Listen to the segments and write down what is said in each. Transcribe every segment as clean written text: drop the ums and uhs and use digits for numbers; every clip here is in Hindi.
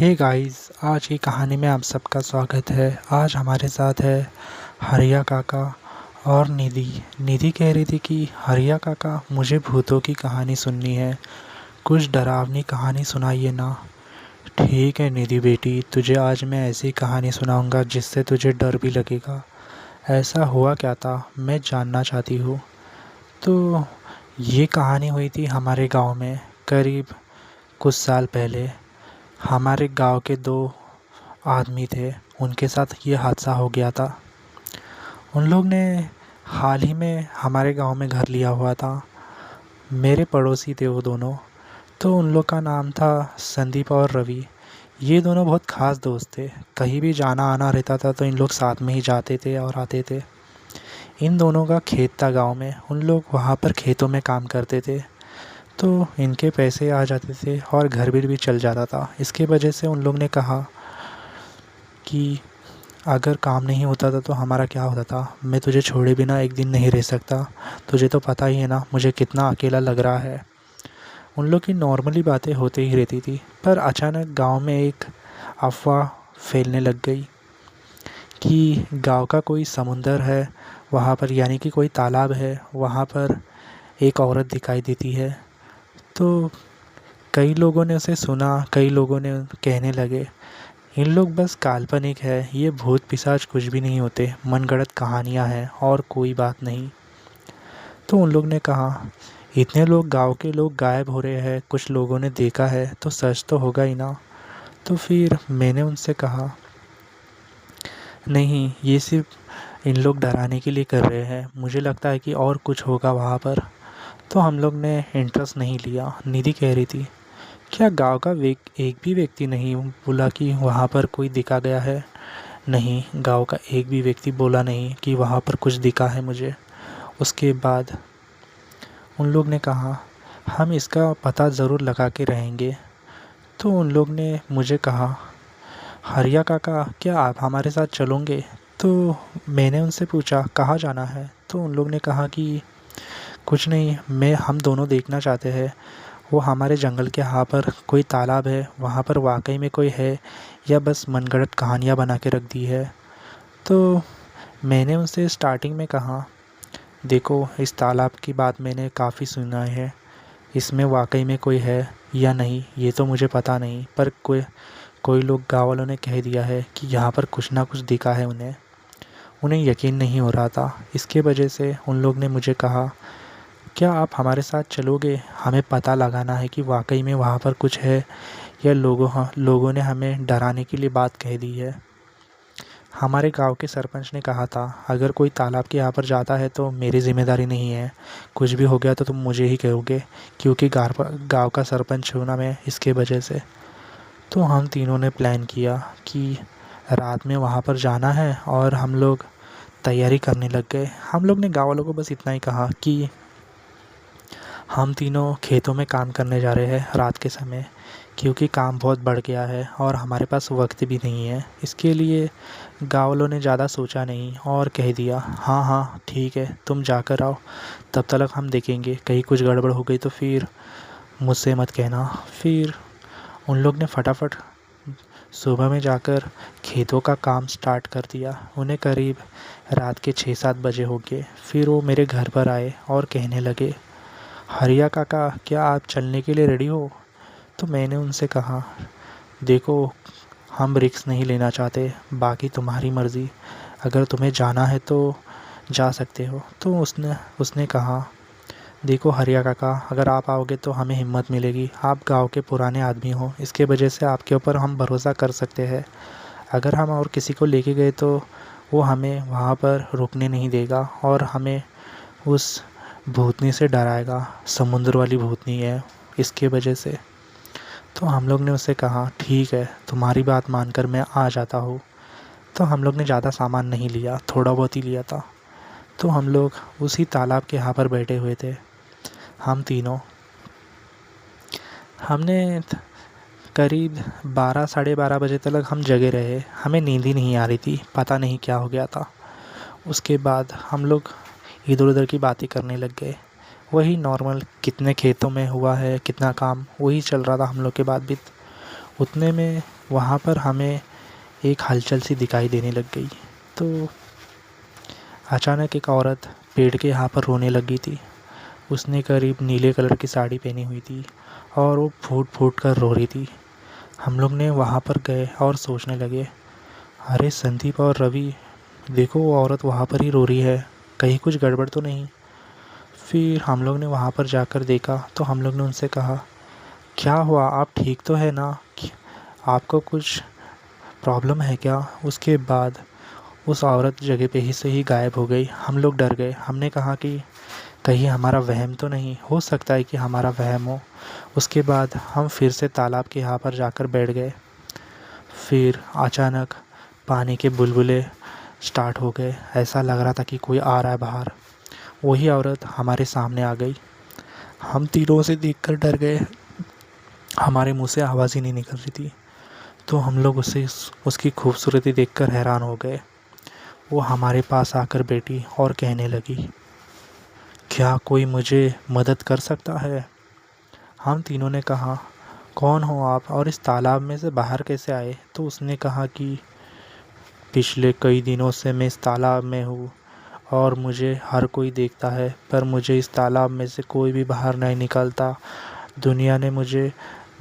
हे गाइस, आज की कहानी में आप सबका स्वागत है। आज हमारे साथ है हरिया काका और निधि। निधि कह रही थी कि हरिया काका, मुझे भूतों की कहानी सुननी है, कुछ डरावनी कहानी सुनाइए ना। ठीक है निधि बेटी, तुझे आज मैं ऐसी कहानी सुनाऊंगा जिससे तुझे डर भी लगेगा। ऐसा हुआ क्या था, मैं जानना चाहती हूँ। तो ये कहानी हुई थी हमारे गांव में, करीब कुछ साल पहले। हमारे गांव के दो आदमी थे, उनके साथ ये हादसा हो गया था। उन लोग ने हाल ही में हमारे गांव में घर लिया हुआ था। मेरे पड़ोसी थे वो दोनों। तो उन लोग का नाम था संदीप और रवि। ये दोनों बहुत ख़ास दोस्त थे। कहीं भी जाना आना रहता था तो इन लोग साथ में ही जाते थे और आते थे। इन दोनों का खेत था गांव में, उन लोग वहाँ पर खेतों में काम करते थे। तो इनके पैसे आ जाते थे और घर भी चल जाता था। इसके वजह से उन लोग ने कहा कि अगर काम नहीं होता था तो हमारा क्या होता था, मैं तुझे छोड़े बिना एक दिन नहीं रह सकता। तुझे तो पता ही है ना मुझे कितना अकेला लग रहा है। उन लोग की नॉर्मली बातें होते ही रहती थी, पर अचानक गांव में एक अफवाह फैलने लग गई कि गांव का कोई समुंदर है वहाँ पर, यानी कि कोई तालाब है वहाँ पर एक औरत दिखाई देती है। तो कई लोगों ने उसे सुना, कई लोगों ने कहने लगे इन लोग बस काल्पनिक है, ये भूत पिशाच कुछ भी नहीं होते, मनगढ़ंत कहानियाँ हैं और कोई बात नहीं। तो उन लोग ने कहा इतने लोग, गांव के लोग गायब हो रहे हैं, कुछ लोगों ने देखा है तो सच तो होगा ही ना। तो फिर मैंने उनसे कहा नहीं, ये सिर्फ इन लोग डराने के लिए कर रहे हैं, मुझे लगता है कि और कुछ होगा वहाँ पर। तो हम लोग ने इंटरेस्ट नहीं लिया। निधि कह रही थी क्या गांव का एक भी व्यक्ति नहीं बोला कि वहाँ पर कोई दिखा गया है? नहीं, गांव का एक भी व्यक्ति बोला नहीं कि वहाँ पर कुछ दिखा है मुझे। उसके बाद उन लोग ने कहा हम इसका पता ज़रूर लगा के रहेंगे। तो उन लोग ने मुझे कहा हरिया काका, क्या आप हमारे साथ चलोगे? तो मैंने उनसे पूछा कहाँ जाना है? तो उन लोग ने कहा कि कुछ नहीं, हम दोनों देखना चाहते हैं वो हमारे जंगल के यहाँ पर कोई तालाब है, वहाँ पर वाकई में कोई है या बस मनगढ़ंत कहानियाँ बना के रख दी है। तो मैंने उनसे स्टार्टिंग में कहा देखो, इस तालाब की बात मैंने काफ़ी सुना है, इसमें वाकई में कोई है या नहीं ये तो मुझे पता नहीं, पर कोई कोई लोग गाँव वालों ने कह दिया है कि यहाँ पर कुछ ना कुछ दिखा है उन्हें। उन्हें यकीन नहीं हो रहा था। इसके वजह से उन लोग ने मुझे कहा क्या आप हमारे साथ चलोगे? हमें पता लगाना है कि वाकई में वहाँ पर कुछ है या लोगों ने हमें डराने के लिए बात कह दी है। हमारे गांव के सरपंच ने कहा था अगर कोई तालाब के यहाँ पर जाता है तो मेरी ज़िम्मेदारी नहीं है, कुछ भी हो गया तो तुम मुझे ही कहोगे, क्योंकि गांव का सरपंच हूँ ना मैं, इसके वजह से। तो हम तीनों ने प्लान किया कि रात में वहाँ पर जाना है और हम लोग तैयारी करने लग गए। हम लोग ने गाँव वालों को बस इतना ही कहा कि हम तीनों खेतों में काम करने जा रहे हैं रात के समय, क्योंकि काम बहुत बढ़ गया है और हमारे पास वक्त भी नहीं है। इसके लिए गाँव वालों ने ज़्यादा सोचा नहीं और कह दिया हाँ हाँ ठीक है, तुम जाकर आओ, तब तक हम देखेंगे, कहीं कुछ गड़बड़ हो गई तो फिर मुझसे मत कहना। फिर उन लोग ने फटाफट सुबह में जाकर खेतों का काम स्टार्ट कर दिया। उन्हें करीब रात के 6-7 बजे हो गए। फिर वो मेरे घर पर आए और कहने लगे हरिया काका, क्या आप चलने के लिए रेडी हो? तो मैंने उनसे कहा देखो, हम रिस्क नहीं लेना चाहते, बाकी तुम्हारी मर्ज़ी, अगर तुम्हें जाना है तो जा सकते हो। तो उसने कहा देखो हरिया काका, अगर आप आओगे तो हमें हिम्मत मिलेगी, आप गांव के पुराने आदमी हो, इसके वजह से आपके ऊपर हम भरोसा कर सकते हैं। अगर हम और किसी को लेके गए तो वो हमें वहाँ पर रुकने नहीं देगा और हमें उस भूतनी से डराएगा, समुद्र वाली भूतनी है, इसके वजह से। तो हम लोग ने उससे कहा ठीक है, तुम्हारी बात मानकर मैं आ जाता हूँ। तो हम लोग ने ज़्यादा सामान नहीं लिया, थोड़ा बहुत ही लिया था। तो हम लोग उसी तालाब के यहाँ पर बैठे हुए थे, हम तीनों। हमने करीब 12-12:30 बजे तक हम जगे रहे, हमें नींद ही नहीं आ रही थी, पता नहीं क्या हो गया था। उसके बाद हम लोग इधर उधर की बातें करने लग गए, वही नॉर्मल, कितने खेतों में हुआ है, कितना काम, वही चल रहा था हम लोग के बाद भी। उतने में वहाँ पर हमें एक हलचल सी दिखाई देने लग गई। तो अचानक एक औरत पेड़ के यहाँ पर रोने लगी थी। उसने करीब नीले कलर की साड़ी पहनी हुई थी और वो फूट फूट कर रो रही थी। हम लोग ने वहाँ पर गए और सोचने लगे, अरे संदीप और रवि, देखो वो औरत वहाँ पर ही रो रही है, कहीं कुछ गड़बड़ तो नहीं। फिर हम लोग ने वहाँ पर जाकर देखा तो हम लोग ने उनसे कहा, क्या हुआ, आप ठीक तो है ना, आपको कुछ प्रॉब्लम है क्या? उसके बाद उस औरत जगह पे ही से ही गायब हो गई। हम लोग डर गए। हमने कहा कि कहीं हमारा वहम तो नहीं हो सकता है कि हमारा वहम हो। उसके बाद हम फिर से तालाब के यहाँ पर जाकर बैठ गए। फिर अचानक पानी के बुलबुले स्टार्ट हो गए। ऐसा लग रहा था कि कोई आ रहा है बाहर। वही औरत हमारे सामने आ गई। हम तीनों से देखकर डर गए। हमारे मुंह से आवाज़ ही नहीं निकल रही थी। तो हम लोग उसे उसकी खूबसूरती देखकर हैरान हो गए। वो हमारे पास आकर बैठी और कहने लगी, क्या कोई मुझे मदद कर सकता है? हम तीनों ने कहा, कौन हो आप और इस तालाब में से बाहर कैसे आए? तो उसने कहा कि पिछले कई दिनों से मैं इस तालाब में हूँ और मुझे हर कोई देखता है, पर मुझे इस तालाब में से कोई भी बाहर नहीं निकलता। दुनिया ने मुझे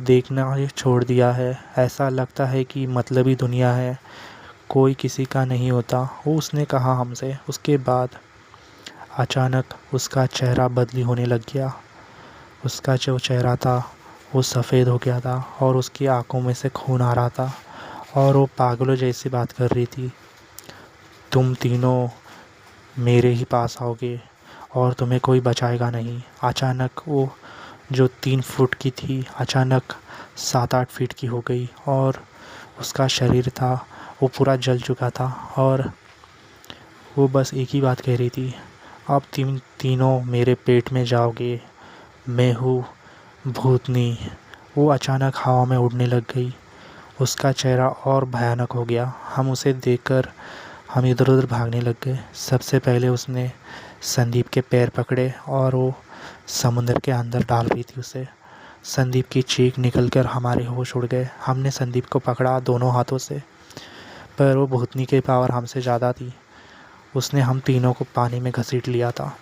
देखना ही छोड़ दिया है। ऐसा लगता है कि मतलबी दुनिया है, कोई किसी का नहीं होता, वो उसने कहा हमसे। उसके बाद अचानक उसका चेहरा बदली होने लग गया। उसका जो चेहरा था वो सफ़ेद हो गया था और उसकी आंखों में से खून आ रहा था और वो पागलों जैसी बात कर रही थी, तुम तीनों मेरे ही पास आओगे और तुम्हें कोई बचाएगा नहीं। अचानक वो जो 3 फुट की थी अचानक 7-8 फीट की हो गई और उसका शरीर था वो पूरा जल चुका था और वो बस एक ही बात कह रही थी, अब तीनों मेरे पेट में जाओगे, मैं हूँ भूतनी। वो अचानक हवा में उड़ने लग गई। उसका चेहरा और भयानक हो गया। हम उसे देखकर हम इधर उधर भागने लग गए। सबसे पहले उसने संदीप के पैर पकड़े और वो समुंदर के अंदर डाल रही थी उसे। संदीप की चीख निकलकर हमारे होश उड़ गए। हमने संदीप को पकड़ा दोनों हाथों से, पर वो भूतनी की पावर हमसे ज़्यादा थी। उसने हम तीनों को पानी में घसीट लिया था।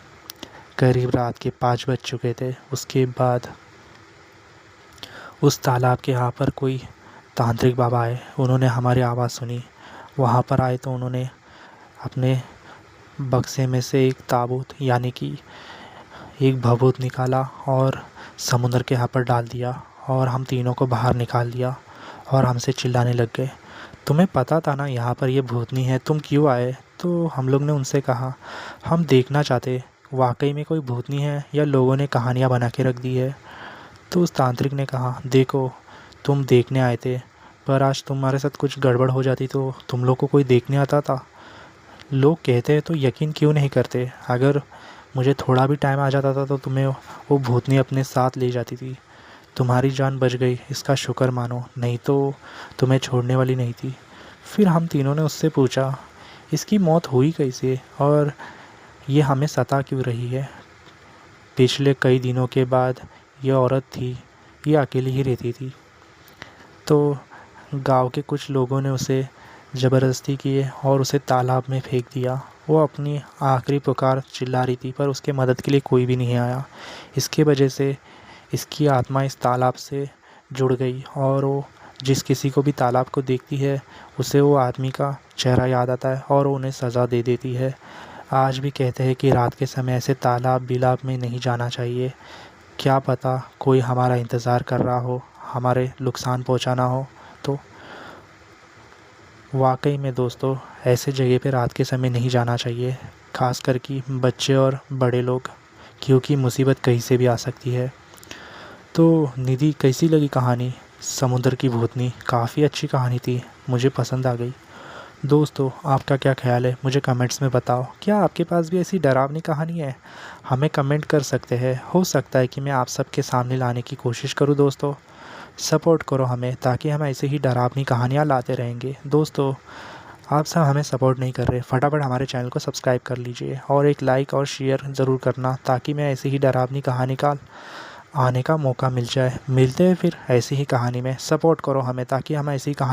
करीब रात के 5 बज चुके थे। उसके बाद उस तालाब के यहाँ पर कोई तांत्रिक बाबा आए। उन्होंने हमारी आवाज़ सुनी। वहाँ पर आए तो उन्होंने अपने बक्से में से एक ताबूत यानी कि एक भभूत निकाला और समुद्र के यहाँ पर डाल दिया और हम तीनों को बाहर निकाल दिया और हमसे चिल्लाने लग गए, तुम्हें पता था ना यहाँ पर ये भूतनी है, तुम क्यों आए? तो हम लोग ने उनसे कहा, हम देखना चाहते वाकई में कोई भूतनी है या लोगों ने कहानियाँ बना के रख दी है। तो उस तांत्रिक ने कहा, देखो तुम देखने आए थे, पर आज तुम्हारे साथ कुछ गड़बड़ हो जाती तो तुम लोग को कोई देखने आता था? लोग कहते हैं तो यकीन क्यों नहीं करते? अगर मुझे थोड़ा भी टाइम आ जाता था तो तुम्हें वो भूतनी अपने साथ ले जाती थी। तुम्हारी जान बच गई, इसका शुक्र मानो, नहीं तो तुम्हें छोड़ने वाली नहीं थी। फिर हम तीनों ने उससे पूछा, इसकी मौत हुई कैसे और ये हमें सता क्यों रही है? पिछले कई दिनों के बाद ये औरत थी, ये अकेली ही रहती थी, तो गांव के कुछ लोगों ने उसे ज़बरदस्ती किए और उसे तालाब में फेंक दिया। वो अपनी आखिरी पुकार चिल्ला रही थी पर उसके मदद के लिए कोई भी नहीं आया। इसके वजह से इसकी आत्मा इस तालाब से जुड़ गई और वो जिस किसी को भी तालाब को देखती है उसे वो आदमी का चेहरा याद आता है और वो उन्हें सज़ा दे देती है। आज भी कहते हैं कि रात के समय ऐसे तालाब बिलाब में नहीं जाना चाहिए, क्या पता कोई हमारा इंतज़ार कर रहा हो, हमारे नुकसान पहुंचाना हो। तो वाकई में दोस्तों, ऐसे जगह पे रात के समय नहीं जाना चाहिए, खास कर कि बच्चे और बड़े लोग, क्योंकि मुसीबत कहीं से भी आ सकती है। तो निधि, कैसी लगी कहानी समुद्र की भूतनी? काफ़ी अच्छी कहानी थी, मुझे पसंद आ गई। दोस्तों, आपका क्या ख्याल है मुझे कमेंट्स में बताओ। क्या आपके पास भी ऐसी डरावनी कहानी है? हमें कमेंट कर सकते हैं। हो सकता है कि मैं आप सबके सामने लाने की कोशिश करूं। दोस्तों, सपोर्ट करो हमें ताकि हम ऐसे ही डरावनी कहानियाँ लाते रहेंगे। दोस्तों, आप सब हमें सपोर्ट नहीं कर रहे, फटाफट हमारे चैनल को सब्सक्राइब कर लीजिए और एक लाइक और शेयर ज़रूर करना ताकि मैं ऐसे ही डरावनी कहानी का आने का मौका मिल जाए। मिलते हैं फिर ऐसी ही कहानी में। सपोर्ट करो हमें ताकि हम ऐसी कहानी